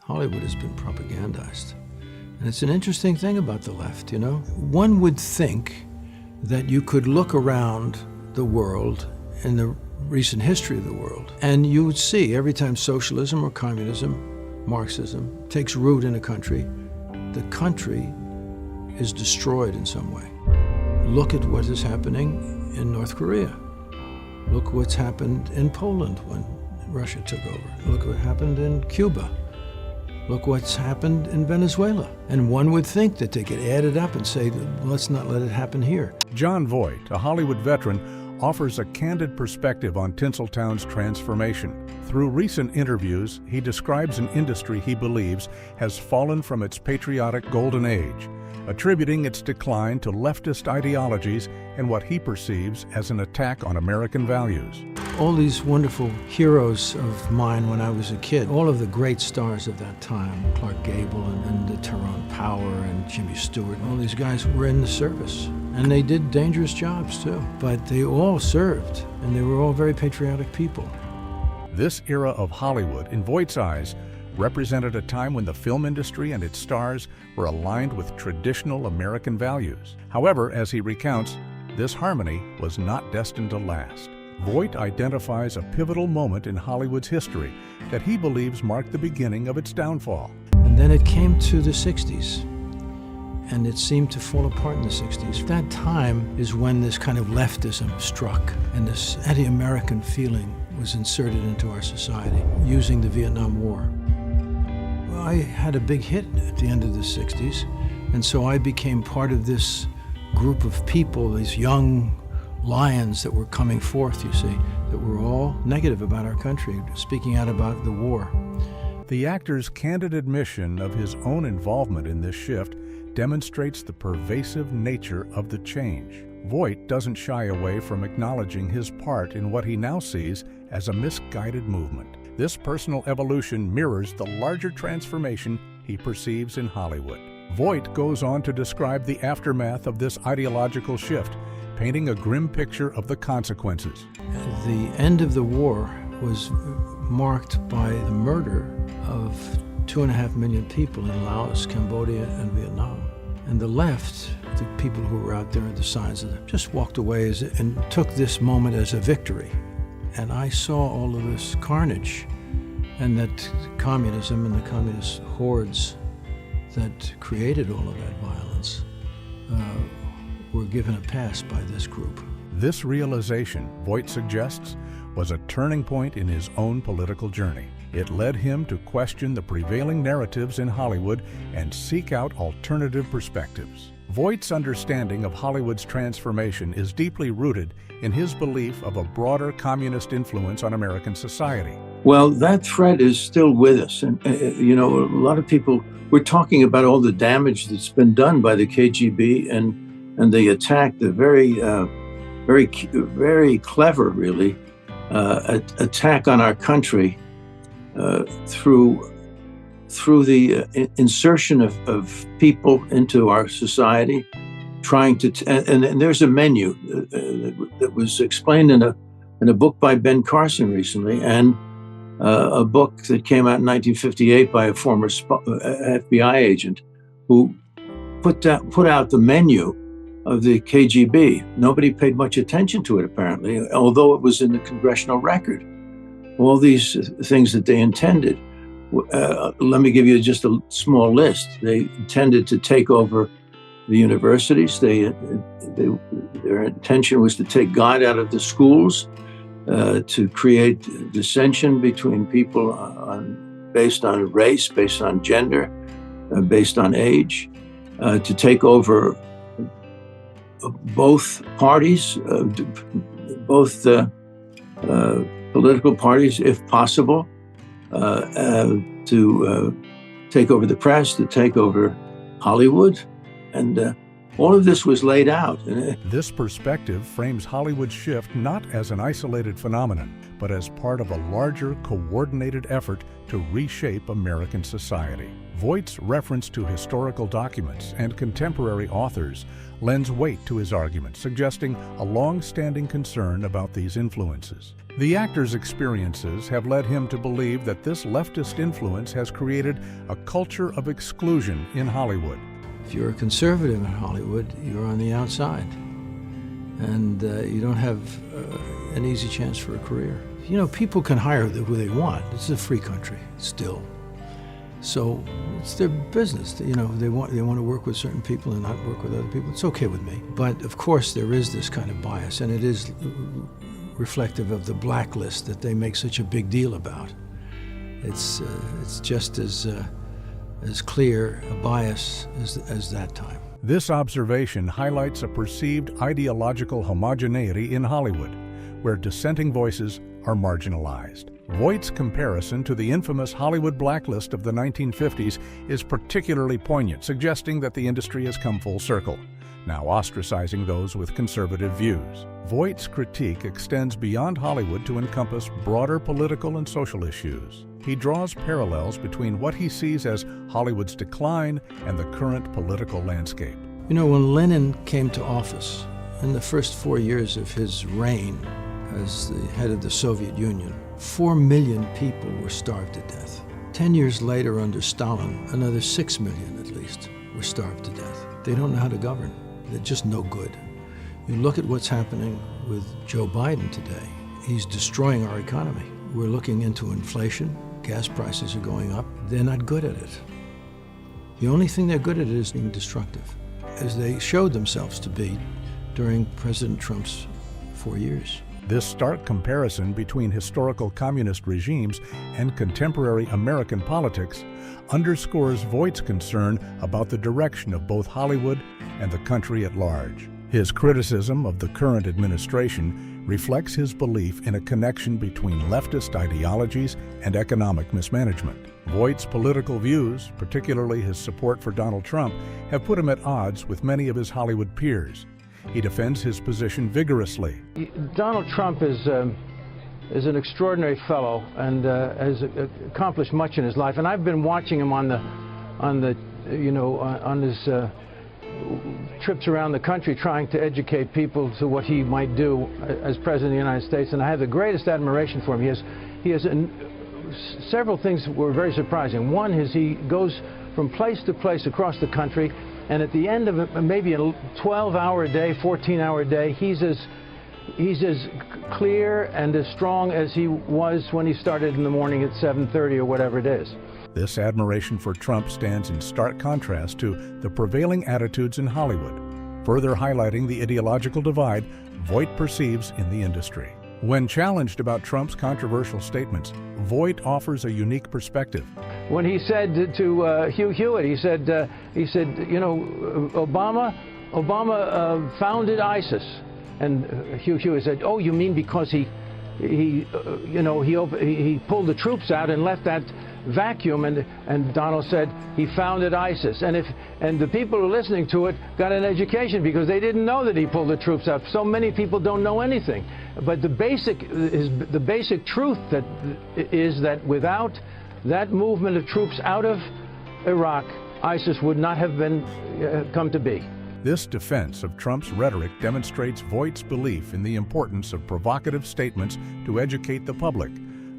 Hollywood has been propagandized. And it's an interesting thing about the left, you know? One would think that you could look around the world in the recent history of the world, and you would see every time socialism or communism, Marxism, takes root in a country, the country is destroyed in some way. Look at what is happening in North Korea. Look what's happened in Poland when Russia took over. Look what happened in Cuba. Look what's happened in Venezuela. And one would think that they could add it up and say, let's not let it happen here. Jon Voight, a Hollywood veteran, offers a candid perspective on Tinseltown's transformation. Through recent interviews, he describes an industry he believes has fallen from its patriotic golden age, attributing its decline to leftist ideologies and what he perceives as an attack on American values. All these wonderful heroes of mine when I was a kid, all of the great stars of that time, Clark Gable and Tyrone Power and Jimmy Stewart, all these guys were in the service. And they did dangerous jobs too, but they all served, and they were all very patriotic people. This era of Hollywood, in Voight's eyes, represented a time when the film industry and its stars were aligned with traditional American values. However, as he recounts, this harmony was not destined to last. Voight identifies a pivotal moment in Hollywood's history that he believes marked the beginning of its downfall. And then it came to the 60s, and it seemed to fall apart in the 60s. That time is when this kind of leftism struck, and this anti-American feeling was inserted into our society using the Vietnam War. I had a big hit at the end of the 60s, and so I became part of this group of people, these young lions that were coming forth, you see, that were all negative about our country, speaking out about the war. The actor's candid admission of his own involvement in this shift demonstrates the pervasive nature of the change. Voight doesn't shy away from acknowledging his part in what he now sees as a misguided movement. This personal evolution mirrors the larger transformation he perceives in Hollywood. Voight goes on to describe the aftermath of this ideological shift, painting a grim picture of the consequences. The end of the war was marked by the murder of 2.5 million people in Laos, Cambodia, and Vietnam. And the left, the people who were out there on the sides of them, just walked away and took this moment as a victory. And I saw all of this carnage, and that communism and the communist hordes that created all of that violence were given a pass by this group. This realization, Voight suggests, was a turning point in his own political journey. It led him to question the prevailing narratives in Hollywood and seek out alternative perspectives. Voight's understanding of Hollywood's transformation is deeply rooted in his belief of a broader communist influence on American society. Well, that threat is still with us. And, you know, a lot of people, we're talking about all the damage that's been done by the KGB and the attack, the very clever, really, attack on our country through the insertion of people into our society, trying to, and there's a menu that was explained in a book by Ben Carson recently, and a book that came out in 1958 by a former FBI agent who put out the menu of the KGB. Nobody paid much attention to it, apparently, although it was in the congressional record. All these things that they intended. Let me give you just a small list. They intended to take over the universities. Their intention was to take God out of the schools, to create dissension between people based on race, based on gender, based on age, to take over both parties, both political parties, if possible, to take over the press, to take over Hollywood. And all of this was laid out. This perspective frames Hollywood's shift not as an isolated phenomenon, but as part of a larger, coordinated effort to reshape American society. Voight's reference to historical documents and contemporary authors lends weight to his argument, suggesting a long-standing concern about these influences. The actor's experiences have led him to believe that this leftist influence has created a culture of exclusion in Hollywood. If you're a conservative in Hollywood, you're on the outside, and you don't have an easy chance for a career. You know, people can hire who they want. It's a free country still. So it's their business. You know, they want to work with certain people and not work with other people. It's okay with me. But of course there is this kind of bias, and it is reflective of the blacklist that they make such a big deal about. It's just as clear a bias as that time. This observation highlights a perceived ideological homogeneity in Hollywood, where dissenting voices are marginalized. Voight's comparison to the infamous Hollywood blacklist of the 1950s is particularly poignant, suggesting that the industry has come full circle, now ostracizing those with conservative views. Voight's critique extends beyond Hollywood to encompass broader political and social issues. He draws parallels between what he sees as Hollywood's decline and the current political landscape. You know, when Lenin came to office, in the first 4 years of his reign as the head of the Soviet Union, 4 million people were starved to death. 10 years later, under Stalin, another 6 million at least were starved to death. They don't know how to govern. They're just no good. You look at what's happening with Joe Biden today. He's destroying our economy. We're looking into inflation. Gas prices are going up. They're not good at it. The only thing they're good at is being destructive, as they showed themselves to be during President Trump's 4 years. This stark comparison between historical communist regimes and contemporary American politics underscores Voight's concern about the direction of both Hollywood and the country at large. His criticism of the current administration reflects his belief in a connection between leftist ideologies and economic mismanagement. Voight's political views, particularly his support for Donald Trump, have put him at odds with many of his Hollywood peers. He defends his position vigorously. Donald Trump is an extraordinary fellow and has accomplished much in his life. And I've been watching him on his trips around the country, trying to educate people to what he might do as president of the United States. And I have the greatest admiration for him. He has several things were very surprising. One is he goes from place to place across the country, and at the end of maybe a 12-hour day, 14-hour day, he's as clear and as strong as he was when he started in the morning at 7:30 or whatever it is. This admiration for Trump stands in stark contrast to the prevailing attitudes in Hollywood, further highlighting the ideological divide Voight perceives in the industry. When challenged about Trump's controversial statements, Voight offers a unique perspective. When he said to Hugh Hewitt, he said, you know, Obama founded ISIS, and Hugh Hewitt said, oh, you mean because he pulled the troops out and left that vacuum, and Donald said he founded ISIS, and the people who are listening to it got an education because they didn't know that he pulled the troops out. So many people don't know anything, but the basic truth is that without that movement of troops out of Iraq, ISIS would not have come to be. This defense of Trump's rhetoric demonstrates Voight's belief in the importance of provocative statements to educate the public,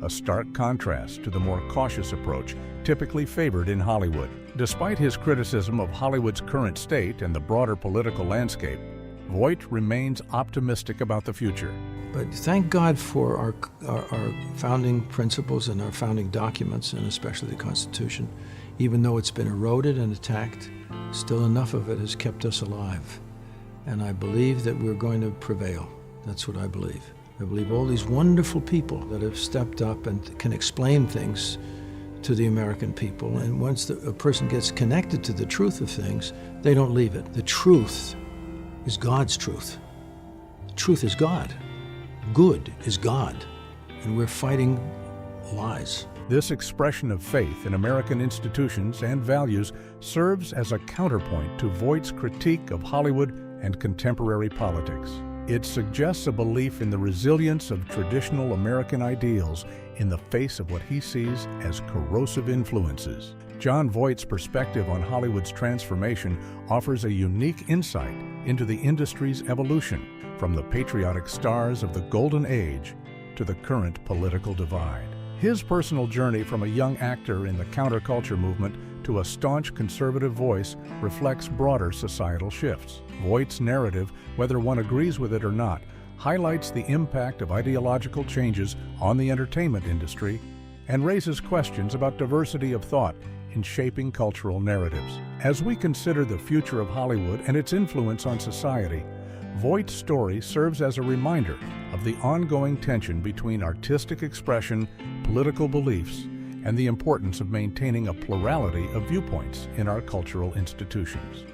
a stark contrast to the more cautious approach typically favored in Hollywood. Despite his criticism of Hollywood's current state and the broader political landscape, Voight remains optimistic about the future. But thank God for our founding principles and our founding documents, and especially the Constitution. Even though it's been eroded and attacked, still enough of it has kept us alive. And I believe that we're going to prevail. That's what I believe. I believe all these wonderful people that have stepped up and can explain things to the American people. And once a person gets connected to the truth of things, they don't leave it. The truth is God's truth. Truth is God. Good is God. And we're fighting lies. This expression of faith in American institutions and values serves as a counterpoint to Voight's critique of Hollywood and contemporary politics. It suggests a belief in the resilience of traditional American ideals in the face of what he sees as corrosive influences. Jon Voight's perspective on Hollywood's transformation offers a unique insight into the industry's evolution, from the patriotic stars of the Golden Age to the current political divide. His personal journey from a young actor in the counterculture movement to a staunch conservative voice reflects broader societal shifts. Voight's narrative, whether one agrees with it or not, highlights the impact of ideological changes on the entertainment industry and raises questions about diversity of thought in shaping cultural narratives. As we consider the future of Hollywood and its influence on society, Voight's story serves as a reminder of the ongoing tension between artistic expression, political beliefs, and the importance of maintaining a plurality of viewpoints in our cultural institutions.